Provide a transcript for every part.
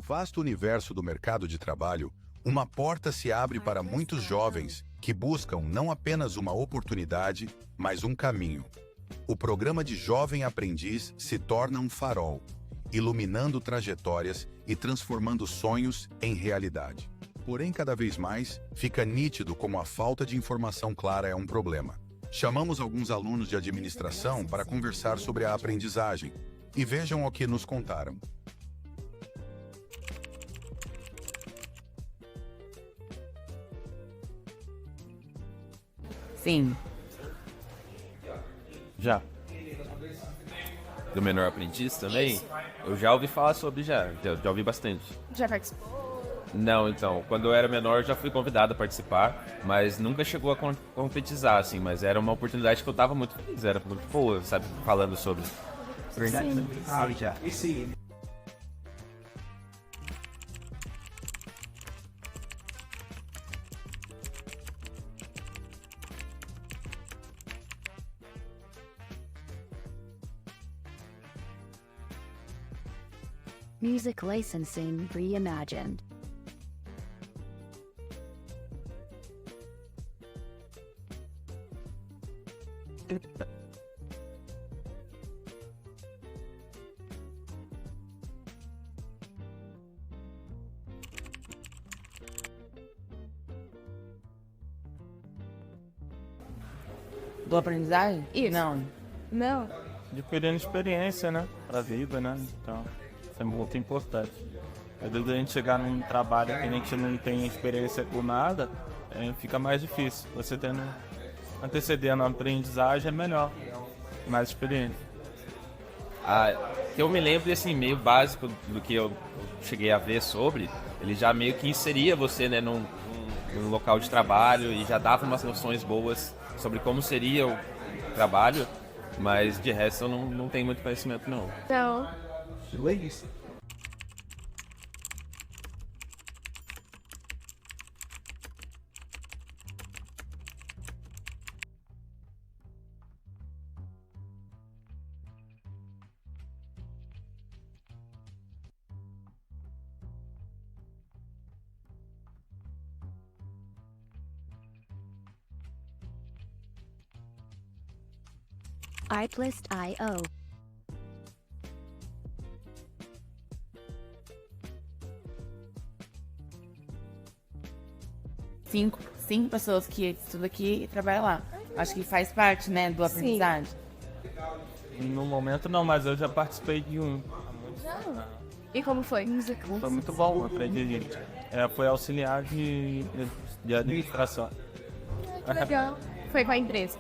vasto universo do mercado de trabalho, uma porta se abre para muitos jovens que buscam não apenas uma oportunidade, mas um caminho. O programa de Jovem Aprendiz se torna um farol, iluminando trajetórias e transformando sonhos em realidade. Porém, cada vez mais, fica nítido como a falta de informação clara é um problema. Chamamos alguns alunos de administração para conversar sobre a aprendizagem e vejam o que nos contaram. Sim. Já. Do menor aprendiz também? Eu já ouvi falar sobre já ouvi bastante. Já participou? Não, então, quando eu era menor eu já fui convidado a participar, mas nunca chegou a concretizar, assim, mas era uma oportunidade que eu tava muito feliz, era muito boa, sabe, falando sobre. Sim. Já. Music licensing reimagined. Do aprendizagem? Isso. Não. Não. Adquirindo experiência, né? Pra vida, né? Então, isso é muito importante. Às vezes a gente chegar num trabalho que a gente não tem experiência com nada, fica mais difícil. Você tendo antecedendo a aprendizagem é melhor, mais experiente. Ah, que eu me lembro, assim, meio básico do que eu cheguei a ver sobre, ele já meio que inseria você, né, num local de trabalho e já dava umas noções boas sobre como seria o trabalho, mas de resto eu não tenho muito conhecimento, não. Não. Itlist.io. Cinco pessoas que estudam aqui e trabalham lá. Acho que faz parte, né, do aprendizagem. No momento não, mas eu já participei de um. E como foi? Foi muito bom, eu aprendi. Foi auxiliar de administração. Que legal. Foi com a empresa?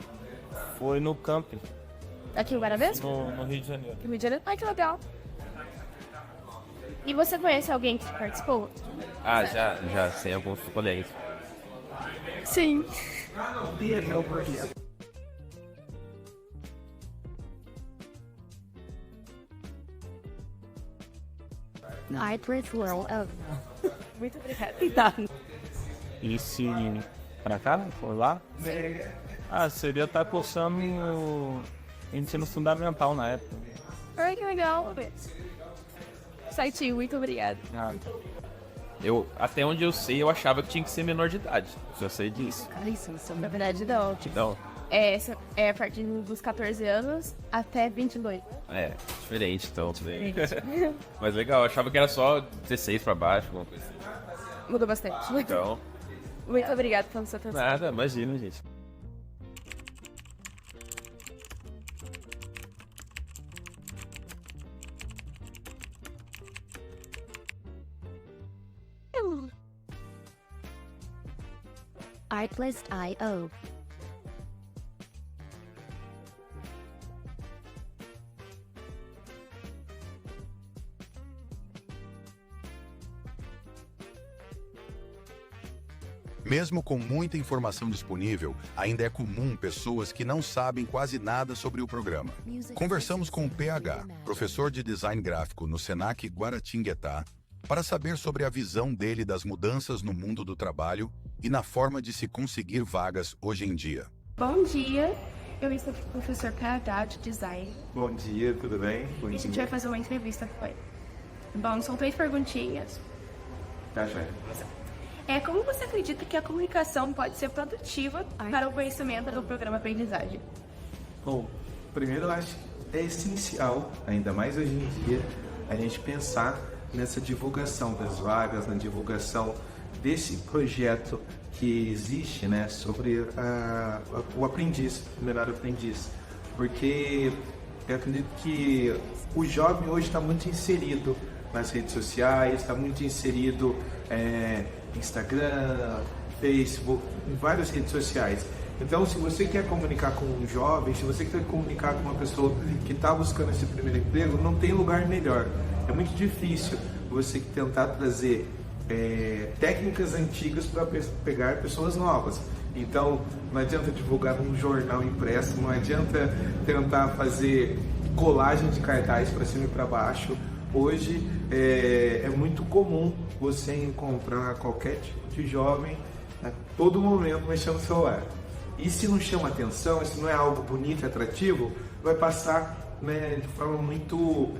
Foi no camping, Aqui em Guarabesco? no Rio de Janeiro. No Rio de Janeiro? Ai, que legal. E você conhece alguém que participou? Ah, já sei alguns colegas. Sim. Itlist World of. Muito obrigada. E se pra cá, for lá, seria estar cursando o ensino fundamental na época. Ai, que legal. Saitinho, muito obrigada. Até onde eu sei, eu achava que tinha que ser menor de idade. Já sei disso. Na verdade, não. Então, É a partir dos 14 anos até 22. diferente, então. Mas legal, eu achava que era só 16 pra baixo, alguma coisa assim. Mudou bastante. Então, Muito obrigada pela sua atenção. nada, imagina, gente. Itlist.io. Mesmo com muita informação disponível, ainda é comum pessoas que não sabem quase nada sobre o programa. Conversamos com o PH, professor de design gráfico no Senac Guaratinguetá, para saber sobre a visão dele das mudanças no mundo do trabalho e na forma de se conseguir vagas hoje em dia. Bom dia, eu estou com o professor PH de design. Bom dia, tudo bem? A gente vai fazer uma entrevista com ele. Bom, são 3 perguntinhas. Tá, joia. Como você acredita que a comunicação pode ser produtiva para o conhecimento do programa aprendizagem? Bom, primeiro eu acho que é essencial, ainda mais hoje em dia, a gente pensar nessa divulgação das vagas, na divulgação desse projeto que existe, né, sobre o aprendiz, o melhor aprendiz. Porque eu acredito que o jovem hoje está muito inserido nas redes sociais, está muito inserido Instagram, Facebook, em várias redes sociais. Então, se você quer comunicar com um jovem, se você quer comunicar com uma pessoa que está buscando esse primeiro emprego, não tem lugar melhor. É muito difícil você tentar trazer técnicas antigas para pegar pessoas novas. Então, não adianta divulgar um jornal impresso, não adianta tentar fazer colagem de cartaz para cima e para baixo. Hoje é muito comum você encontrar qualquer tipo de jovem a todo momento mexendo no celular. E se não chama atenção, se não é algo bonito e atrativo, vai passar, né, de forma muito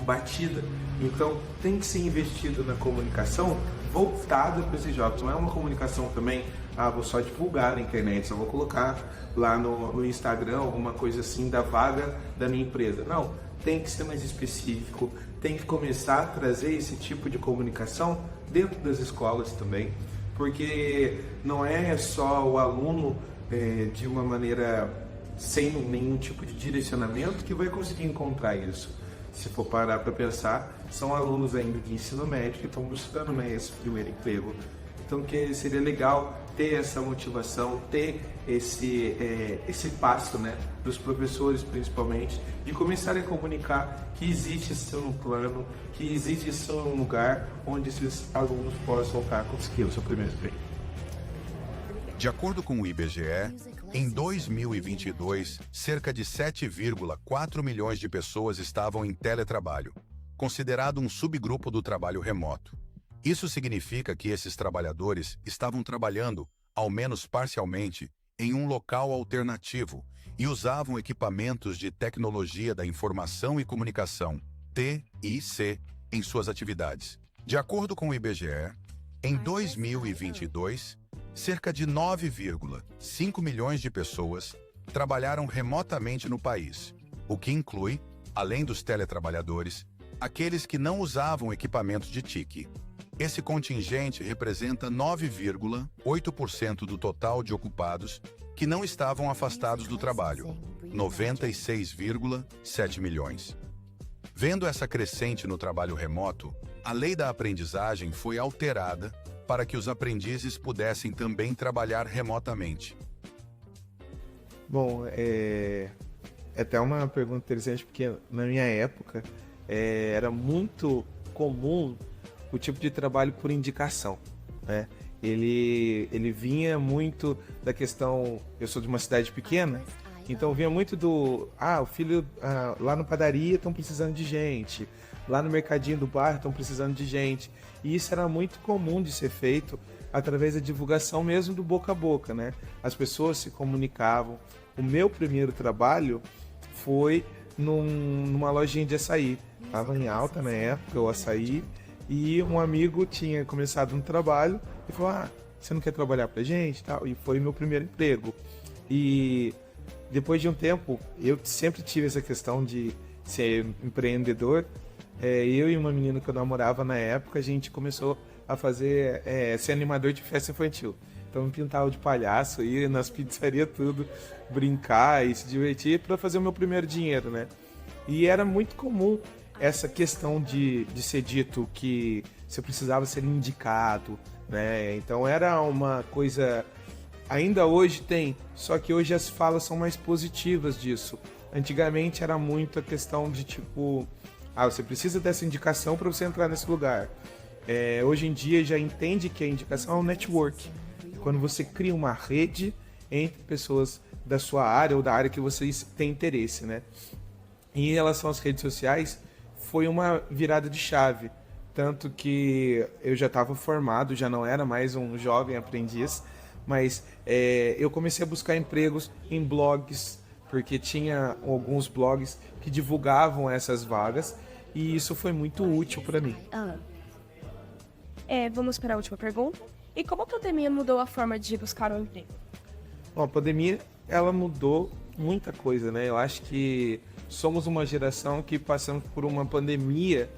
batida. Então tem que ser investido na comunicação voltada para esses jovens. Não é uma comunicação também, vou só divulgar na internet, só vou colocar lá no Instagram alguma coisa assim da vaga da minha empresa. Não, tem que ser mais específico, tem que começar a trazer esse tipo de comunicação dentro das escolas também, porque não é só o aluno de uma maneira sem nenhum tipo de direcionamento que vai conseguir encontrar isso. Se for parar para pensar, são alunos ainda de ensino médio que estão buscando, né, esse primeiro emprego. Então que seria legal ter essa motivação, ter esse passo, né, dos professores principalmente, de começarem a comunicar que existe esse um plano, que existe esse um lugar onde esses alunos possam estar conseguindo o seu primeiro emprego. De acordo com o IBGE, em 2022, cerca de 7,4 milhões de pessoas estavam em teletrabalho, considerado um subgrupo do trabalho remoto. Isso significa que esses trabalhadores estavam trabalhando, ao menos parcialmente, em um local alternativo e usavam equipamentos de tecnologia da informação e comunicação, TIC, em suas atividades. De acordo com o IBGE, em 2022, cerca de 9,5 milhões de pessoas trabalharam remotamente no país, o que inclui, além dos teletrabalhadores, aqueles que não usavam equipamentos de TIC. Esse contingente representa 9,8% do total de ocupados que não estavam afastados do trabalho, 96,7 milhões. Vendo essa crescente no trabalho remoto, a lei da aprendizagem foi alterada para que os aprendizes pudessem também trabalhar remotamente. Bom, é até uma pergunta interessante, porque na minha época era muito comum o tipo de trabalho por indicação, né? Ele vinha muito da questão, eu sou de uma cidade pequena, então vinha muito do, o filho lá na padaria estão precisando de gente, lá no mercadinho do bairro estão precisando de gente. E isso era muito comum de ser feito através da divulgação mesmo do boca a boca, né? As pessoas se comunicavam. O meu primeiro trabalho foi numa lojinha de açaí. Estava em alta na época o açaí, e um amigo tinha começado um trabalho e falou, você não quer trabalhar pra gente? E foi meu primeiro emprego. E depois de um tempo, eu sempre tive essa questão de ser empreendedor. Eu e uma menina que eu namorava na época, a gente começou a fazer, ser animador de festa infantil. Então eu pintava de palhaço, ia nas pizzarias tudo, brincar e se divertir para fazer o meu primeiro dinheiro, né? E era muito comum essa questão de ser dito que você precisava ser indicado, né? Então era uma coisa, ainda hoje tem, só que hoje as falas são mais positivas disso. Antigamente era muito a questão de tipo, você precisa dessa indicação para você entrar nesse lugar. Hoje em dia já entende que a indicação é um network. Quando você cria uma rede entre pessoas da sua área ou da área que vocês têm interesse, né? Em relação às redes sociais, foi uma virada de chave. Tanto que eu já estava formado, já não era mais um jovem aprendiz, mas eu comecei a buscar empregos em blogs, porque tinha alguns blogs que divulgavam essas vagas, e isso foi muito útil para mim. Vamos para a última pergunta. E como a pandemia mudou a forma de buscar um emprego? Bom, a pandemia, ela mudou muita coisa, né? Eu acho que somos uma geração que passamos por uma pandemia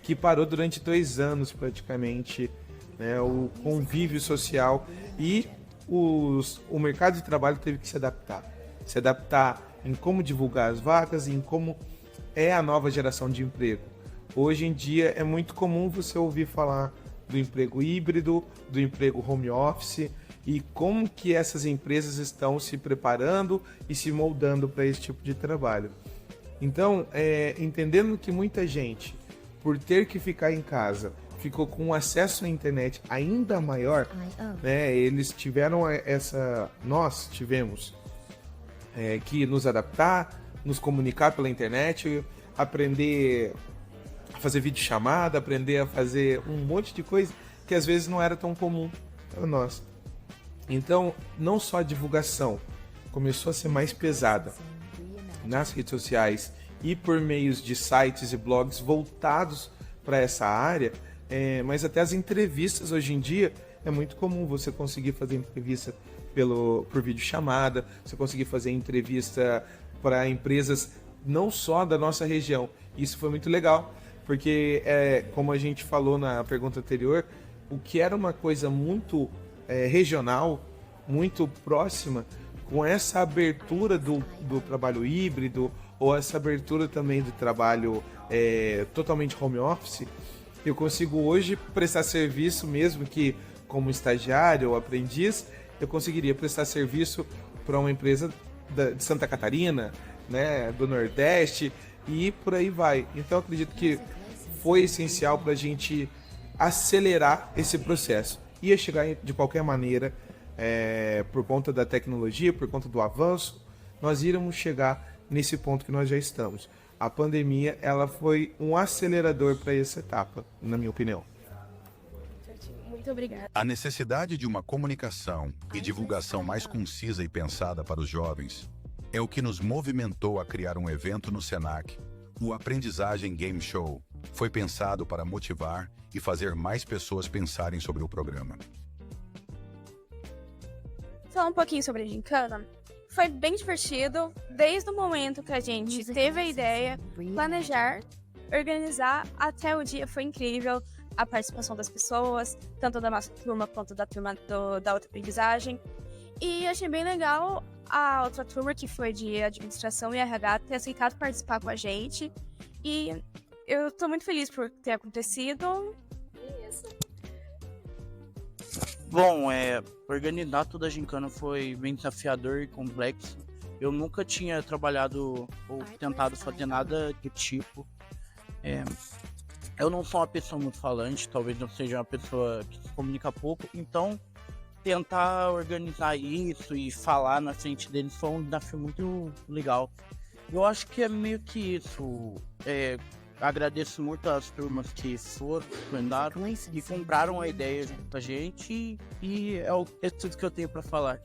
que parou durante 2 anos praticamente, né? O convívio social e o mercado de trabalho teve que se adaptar em como divulgar as vagas, em como é a nova geração de emprego. Hoje em dia é muito comum você ouvir falar do emprego híbrido, do emprego home office e como que essas empresas estão se preparando e se moldando para esse tipo de trabalho. Então, entendendo que muita gente, por ter que ficar em casa, ficou com um acesso à internet ainda maior, né? Nós tivemos que nos adaptar, nos comunicar pela internet, aprender a fazer videochamada, aprender a fazer um monte de coisa que às vezes não era tão comum para nós. Então, não só a divulgação começou a ser mais pesada nas redes sociais e por meios de sites e blogs voltados para essa área, mas até as entrevistas hoje em dia é muito comum você conseguir fazer entrevista por videochamada, você conseguir fazer entrevista para empresas não só da nossa região. Isso foi muito legal, porque como a gente falou na pergunta anterior, o que era uma coisa muito regional, muito próxima, com essa abertura do trabalho híbrido ou essa abertura também do trabalho totalmente home office, eu consigo hoje prestar serviço, mesmo que como estagiário ou aprendiz, eu conseguiria prestar serviço para uma empresa de Santa Catarina, né, do Nordeste e por aí vai. Então eu acredito que foi essencial para a gente acelerar esse processo. Ia chegar de qualquer maneira, por conta da tecnologia, por conta do avanço, nós íamos chegar nesse ponto que nós já estamos. A pandemia, ela foi um acelerador para essa etapa, na minha opinião. Muito obrigada. A necessidade de uma comunicação e divulgação mais concisa e pensada para os jovens é o que nos movimentou a criar um evento no Senac. O Aprendizagem Game Show foi pensado para motivar e fazer mais pessoas pensarem sobre o programa. Falar um pouquinho sobre a gincana. Foi bem divertido, desde o momento que a gente teve a ideia, planejar, organizar, até o dia foi incrível. A participação das pessoas, tanto da nossa turma quanto da turma da outra aprendizagem. E achei bem legal a outra turma, que foi de administração e RH, ter aceitado participar com a gente. E eu tô muito feliz por ter acontecido. E isso. Bom, organizar toda a gincana foi bem desafiador e complexo. Eu nunca tinha trabalhado ou tentado fazer nada do tipo. Eu não sou uma pessoa muito falante, talvez eu seja uma pessoa que se comunica pouco, então tentar organizar isso e falar na frente deles foi um desafio muito legal. Eu acho que é meio que isso. Agradeço muito às turmas que foram, e compraram a ideia junto com a gente, e é tudo que eu tenho para falar.